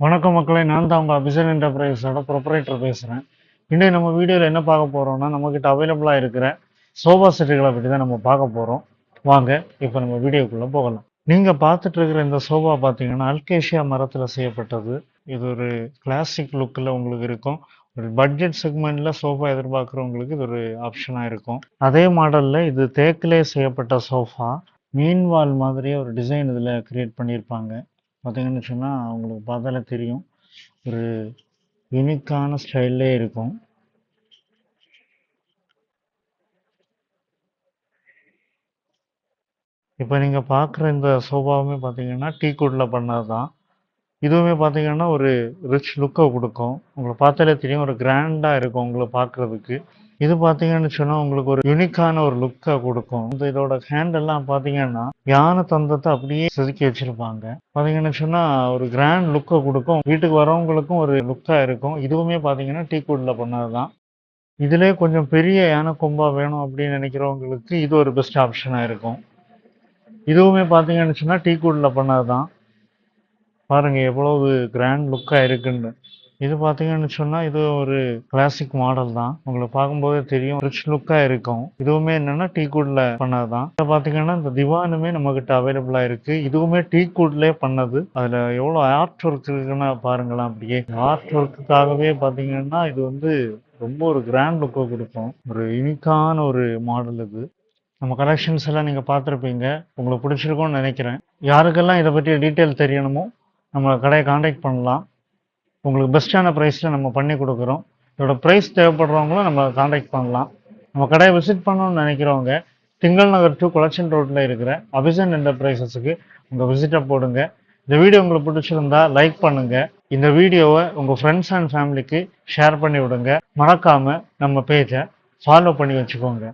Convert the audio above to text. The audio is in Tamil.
வணக்கம் மக்களே, நான் தான் உங்கள் அபிஷன் என்டர்பிரைஸோட ப்ரொப்ரைட்டர் பேசுகிறேன். இன்றைக்கி நம்ம வீடியோவில் என்ன பார்க்க போகிறோம்னா, நம்மக்கிட்ட அவைலபிளாக இருக்கிற சோஃபா செட்டுகளை பற்றி தான் நம்ம பார்க்க போகிறோம். வாங்க இப்போ நம்ம வீடியோக்குள்ளே போகலாம். நீங்கள் பார்த்துட்டு இருக்கிற இந்த சோஃபா பார்த்தீங்கன்னா அல்கேஷியா மரத்தில் செய்யப்பட்டது. இது ஒரு கிளாசிக் லுக்கில் உங்களுக்கு இருக்கும். ஒரு பட்ஜெட் செக்மெண்ட்டில் சோஃபா எதிர்பார்க்குறவங்களுக்கு இது ஒரு ஆப்ஷனாக இருக்கும். அதே மாடலில் இது தேக்கிலே செய்யப்பட்ட சோஃபா. மீன் வால் மாதிரியே ஒரு டிசைன் இதில் க்ரியேட் பண்ணியிருப்பாங்க. பார்த்தீங்கன்னு சொன்னால் உங்களுக்கு பார்த்தாலே தெரியும், ஒரு யூனிக்கான ஸ்டைல்லே இருக்கும். இப்போ நீங்கள் பார்க்குற இந்த சோஃபாவுமே பார்த்தீங்கன்னா டீக்குட்டில் பண்ணது தான். இதுவுமே பார்த்தீங்கன்னா ஒரு ரிச் லுக்கை கொடுக்கும். உங்களுக்கு பார்த்தாலே தெரியும், ஒரு கிராண்டாக இருக்கும் உங்களை பார்க்குறதுக்கு. இது பார்த்தீங்கன்னு சொன்னால் உங்களுக்கு ஒரு யூனிக்கான ஒரு லுக்கை கொடுக்கும். இதோட ஹேண்டெல்லாம் பார்த்தீங்கன்னா யானை தந்தத்தை அப்படியே செதுக்கி வச்சிருப்பாங்க. பார்த்தீங்கன்னு சொன்னால் ஒரு கிராண்ட் லுக்கை கொடுக்கும். வீட்டுக்கு வரவங்களுக்கும் ஒரு லுக்காக இருக்கும். இதுவுமே பார்த்தீங்கன்னா டீக்குட்டில் பண்ணது தான். இதிலே கொஞ்சம் பெரிய யானை கொம்பா வேணும் அப்படின்னு நினைக்கிறவங்களுக்கு இது ஒரு பெஸ்ட் ஆப்ஷனாக இருக்கும். இதுவுமே பார்த்தீங்கன்னு சொன்னால் டீக்குட்டில் பண்ணது தான். பாருங்கள் எவ்வளவு கிராண்ட் லுக்காக இருக்குன்னு. இது பார்த்தீங்கன்னு சொன்னால் இது ஒரு கிளாசிக் மாடல் தான். உங்களுக்கு பார்க்கும்போதே தெரியும், ரிச் லுக்காக இருக்கும். இதுவுமே என்னென்னா டீக்குட்டில் பண்ணது தான். இதை பார்த்தீங்கன்னா இந்த திவானுமே நம்மக்கிட்ட அவைலபிளாக இருக்குது. இதுவுமே டீக்குட்லேயே பண்ணது. அதில் எவ்வளோ ஆர்ட் ஒர்க் இருக்குன்னு பாருங்களேன். அப்படியே ஆர்ட் ஒர்க்குக்காகவே பார்த்தீங்கன்னா இது வந்து ரொம்ப ஒரு கிராண்ட் லுக்கை கொடுக்கும். ஒரு யூனிக்கான ஒரு மாடல் இது. நம்ம கலெக்ஷன்ஸ் எல்லாம் நீங்கள் பார்த்துருப்பீங்க. உங்களுக்கு பிடிச்சிருக்கும்னு நினைக்கிறேன். யாருக்கெல்லாம் இதை பற்றி டீட்டெயில் தெரியணுமோ நம்ம கடையை காண்டாக்ட் பண்ணலாம். உங்களுக்கு பெஸ்ட்டான ப்ரைஸில் நம்ம பண்ணி கொடுக்குறோம். இதோட ப்ரைஸ் தேவைப்படுறவங்களும் நம்ம காண்டாக்ட் பண்ணலாம். நம்ம கடையை விசிட் பண்ணணும்னு நினைக்கிறவங்க திங்கள் நகர் 2 கொலெக்ஷன் ரோட்டில் இருக்கிற அபிஷன் என்டர்பிரைசஸுக்கு உங்கள் விசிட்டை போடுங்க. இந்த வீடியோ உங்களுக்கு பிடிச்சிருந்தா லைக் பண்ணுங்கள். இந்த வீடியோவை உங்கள் ஃப்ரெண்ட்ஸ் அண்ட் ஃபேமிலிக்கு ஷேர் பண்ணி விடுங்க. மறக்காமல் நம்ம பேஜை ஃபாலோ பண்ணி வச்சுக்கோங்க.